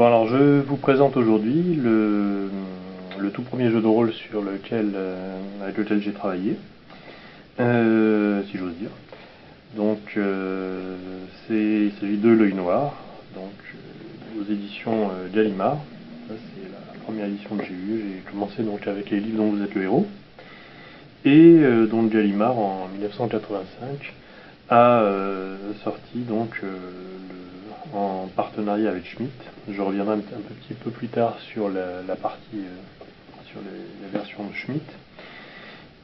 Bon alors je vous présente aujourd'hui le tout premier jeu de rôle avec lequel j'ai travaillé, si j'ose dire. Donc il s'agit de L'Œil Noir, donc aux éditions Gallimard. Ça c'est la première édition que j'ai eue. J'ai commencé donc avec les livres dont vous êtes le héros. Et donc Gallimard en 1985 a sorti donc en partenariat avec Schmitt. Je reviendrai un petit peu plus tard sur la partie sur les versions de Schmitt.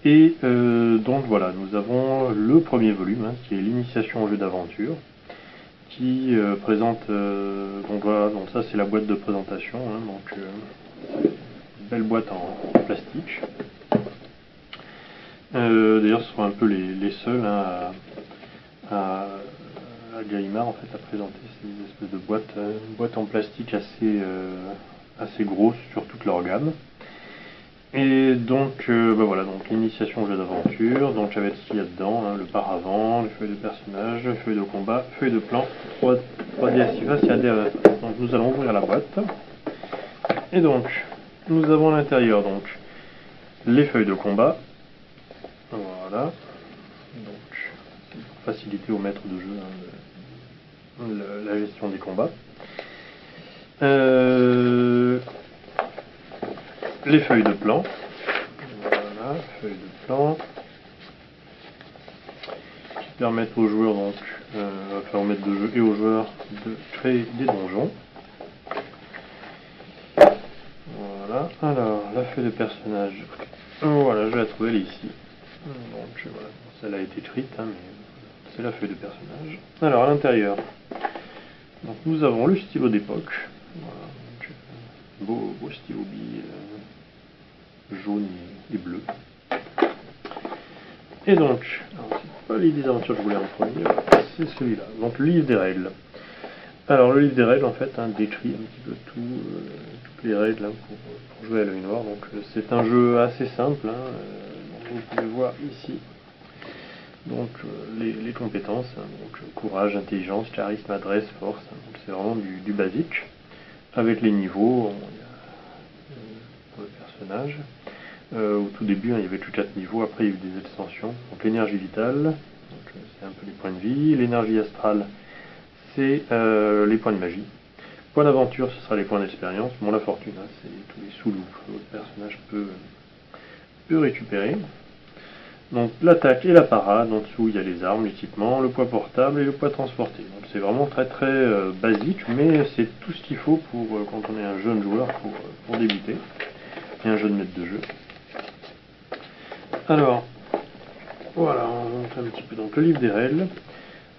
Et donc voilà, nous avons le premier volume qui est l'initiation au jeu d'aventure, qui présente donc voilà, donc ça c'est la boîte de présentation, donc une belle boîte en plastique. D'ailleurs ce sont un peu les seuls à Gallimard en fait à présenter ces espèces de boîtes en plastique assez grosses sur toute leur gamme. Et donc voilà, donc l'initiation au jeu d'aventure, donc j'avais ce qu'il y a dedans, le paravent, les feuilles de personnages, les feuilles de combat, feuilles de plan, 3D Activas et ADRF. Donc nous allons ouvrir la boîte. Et donc nous avons à l'intérieur donc les feuilles de combat. Voilà. Donc pour faciliter au maître de jeu la gestion des combats. Les feuilles de plan. Voilà, feuilles de plan. Qui permettent aux joueurs, donc, enfin aux maîtres de jeu et aux joueurs de créer des donjons. Voilà, alors la feuille de personnage. Voilà, je vais la trouver, elle est ici. Donc voilà, celle-là a été écrite, mais c'est la feuille de personnage. Alors à l'intérieur, donc nous avons le stylo d'époque. Voilà, donc, beau stylo bille jaune et bleu. Et donc, c'est pas les 10 aventures que je voulais en premier, c'est celui-là. Donc le livre des règles. Alors le livre des règles en fait décrit un petit peu toutes les règles pour jouer à l'œil noir. Donc c'est un jeu assez simple. Donc, vous pouvez voir ici donc les compétences, donc courage, intelligence, charisme, adresse, force. Donc c'est vraiment du basique. Avec les niveaux, il y a pour le personnage. Au tout début, il y avait que 4 niveaux, après il y a eu des extensions. Donc l'énergie vitale, c'est un peu les points de vie. L'énergie astrale, c'est les points de magie. Points d'aventure, ce sera les points d'expérience. Bon, la fortune, c'est tous les sous-loups que votre personnage peut récupérer. Donc l'attaque et la parade, en dessous il y a les armes, l'équipement, le poids portable et le poids transporté. Donc c'est vraiment très basique, mais c'est tout ce qu'il faut pour quand on est un jeune joueur pour débuter, et un jeune maître de jeu. Alors, voilà, on montre un petit peu donc le livre des règles.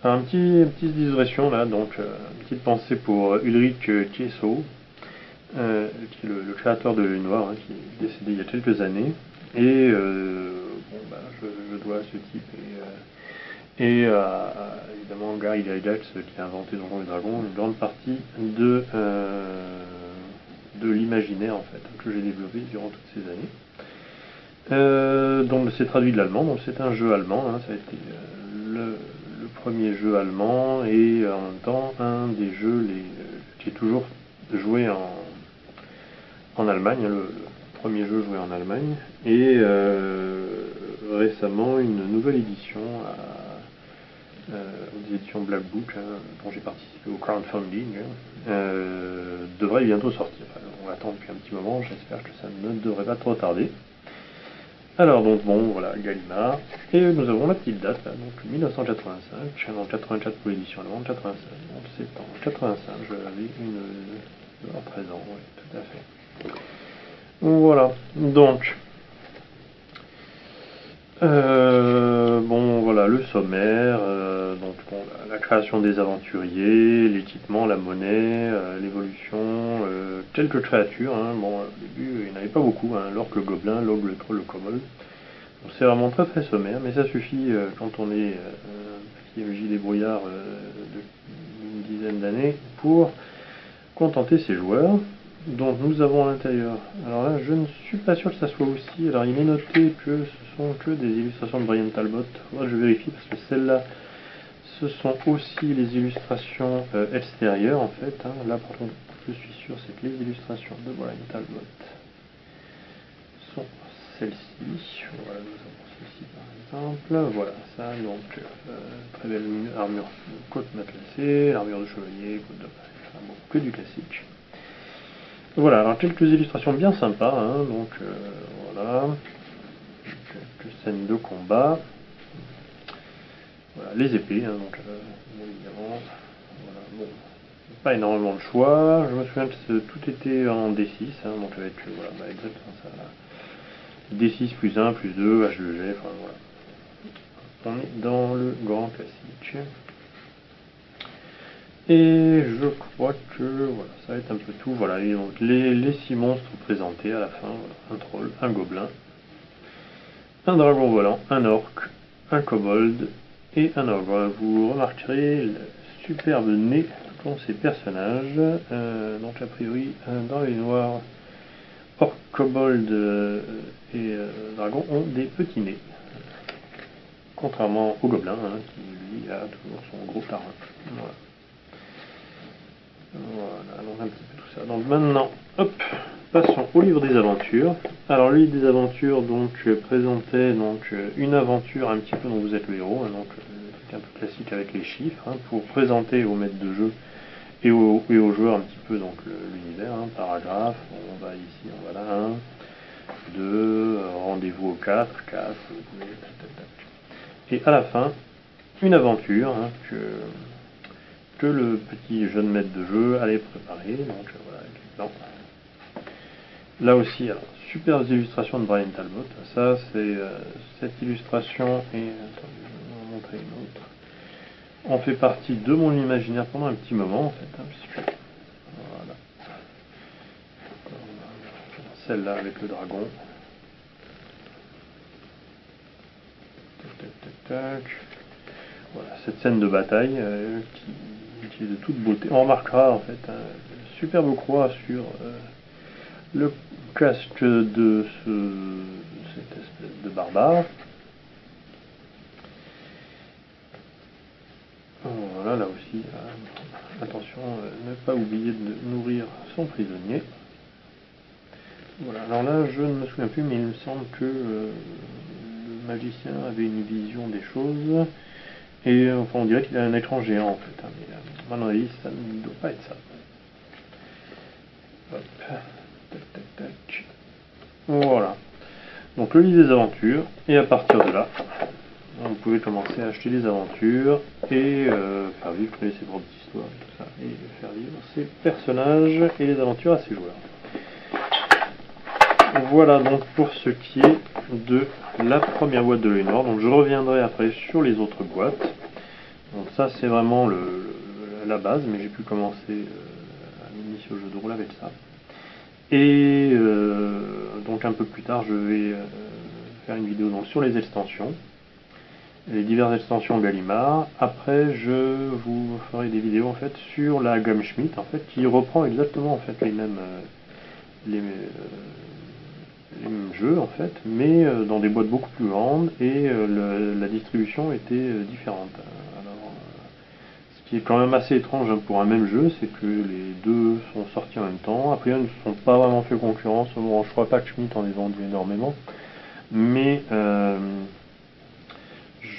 Une petite digression là, donc une petite pensée pour Ulrich Kiesow, qui est le créateur de L'Œil Noir, qui est décédé il y a quelques années. Et je dois à ce type et évidemment Gary Gygax qui a inventé Donjons et Dragons une grande partie de l'imaginaire en fait que j'ai développé durant toutes ces années. Donc c'est traduit de l'allemand, donc c'est un jeu allemand, ça a été le premier jeu allemand et en même temps un des jeux qui est toujours joué en Allemagne, le premier jeu joué en Allemagne, et récemment une nouvelle édition aux éditions Black Book, dont j'ai participé au crowdfunding, devrait bientôt sortir. Enfin, on l'attend depuis un petit moment, j'espère que ça ne devrait pas trop tarder. Alors donc bon, voilà, Gallimard, et nous avons la petite date, là, donc 1985, en 84 pour l'édition allemande, 85, donc c'est en 85, je l'avais à 13 ans, oui, tout à fait. Voilà, donc, bon voilà le sommaire, donc bon, la création des aventuriers, l'équipement, la monnaie, l'évolution, quelques créatures, bon au début il n'y en avait pas beaucoup, l'orque, le gobelin, l'ogre, le troll, le kobold. C'est vraiment très sommaire, mais ça suffit quand on est un petit MJ débrouillard d'une dizaine d'années pour contenter ses joueurs. Donc nous avons à l'intérieur, alors là je ne suis pas sûr que ça soit aussi, alors il m'est noté que ce sont que des illustrations de Brian Talbot, je vérifie parce que celles-là ce sont aussi les illustrations extérieures en fait, là par contre je suis sûr, c'est que les illustrations de Brian Talbot sont celles-ci. Voilà, nous avons celle-ci par exemple. Voilà, ça, donc, très belle armure, côte matelassée, l'armure de chevalier, côte de... Enfin bon, que du classique. Voilà, alors quelques illustrations bien sympas, hein, donc voilà, quelques scènes de combat. Voilà, les épées, hein, donc évidemment, voilà, bon, pas énormément de choix. Je me souviens que tout était en D6, hein, donc avec voilà, bah, exactement ça. D6 plus 1 plus 2, H2G, enfin voilà. On est dans le grand classique. Et je crois que voilà, ça va être un peu tout. Voilà, et donc les 6 monstres présentés à la fin, voilà, un troll, un gobelin, un dragon volant, un orc, un kobold et un ogre. Vous remarquerez le superbe nez qu'ont ces personnages. Donc a priori, dans les noirs, orc, kobold et dragon ont des petits nez. Contrairement au gobelin, hein, qui lui a toujours son gros tarin. Voilà. Voilà, donc un petit peu tout ça. Donc maintenant, hop, passons au livre des aventures. Alors le livre des aventures donc présentait donc une aventure un petit peu dont vous êtes le héros, hein, donc un peu classique avec les chiffres, hein, pour présenter aux maîtres de jeu et aux joueurs un petit peu donc l'univers, hein, paragraphe, on va ici, on va là, 1, 2, rendez-vous au 4, vous pouvez, tac, tac, tac. Et à la fin, une aventure, hein, que le petit jeune maître de jeu allait préparer. Donc voilà, avec les plans. Là aussi, alors, superbes illustrations de Brian Talbot. Ça, c'est cette illustration et attendez, je vais vous en montrer une autre. On fait partie de mon imaginaire pendant un petit moment en fait, hein, puisque voilà. Celle-là avec le dragon. Tac, tac, tac, tac. Voilà, cette scène de bataille qui est de toute beauté. On remarquera en fait un superbe croix sur le casque de cette espèce de barbare. Voilà, là aussi, attention, ne pas oublier de nourrir son prisonnier. Voilà, alors là, je ne me souviens plus, mais il me semble que le magicien avait une vision des choses. Et enfin, on dirait qu'il a un écran géant en fait, hein, mais à mon avis, ça ne doit pas être ça. Hop, tac, tac, tac. Voilà. Donc le livre des aventures, et à partir de là, vous pouvez commencer à acheter des aventures et faire vivre, créer ses propres histoires et tout ça, et faire vivre ses personnages et les aventures à ses joueurs. Voilà donc pour ce qui est de la première boîte de l'œil noir. Donc je reviendrai après sur les autres boîtes. Donc ça c'est vraiment la base, mais j'ai pu commencer à m'initier au jeu de rôle avec ça. Et donc un peu plus tard je vais faire une vidéo donc, sur les extensions, les diverses extensions Gallimard. Après je vous ferai des vidéos en fait sur la gamme Schmidt en fait qui reprend exactement en fait les mêmes jeux en fait, mais dans des boîtes beaucoup plus grandes et la distribution était différente. Alors, ce qui est quand même assez étrange hein, pour un même jeu, c'est que les deux sont sortis en même temps. Après, ils ne se sont pas vraiment fait concurrence. Bon, je crois pas que Schmidt en ait vendu énormément, mais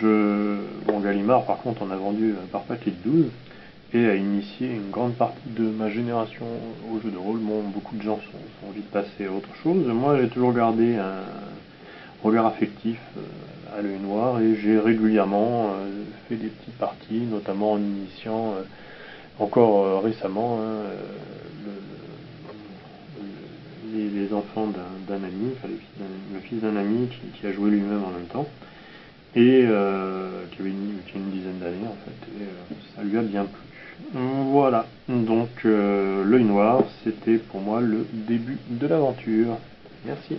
bon, Gallimard par contre en a vendu par paquet de 12 et a initié une grande partie de ma génération au jeu de rôle. Bon, beaucoup de gens sont vite passés à autre chose. Moi, j'ai toujours gardé un regard affectif à l'œil noir et j'ai régulièrement fait des petites parties, notamment en initiant encore récemment hein, les enfants d'un ami, enfin le fils d'un ami qui a joué lui-même en même temps et qui a une dizaine d'années en fait, et ça lui a bien plu. Voilà, donc l'œil noir, c'était pour moi le début de l'aventure. Merci.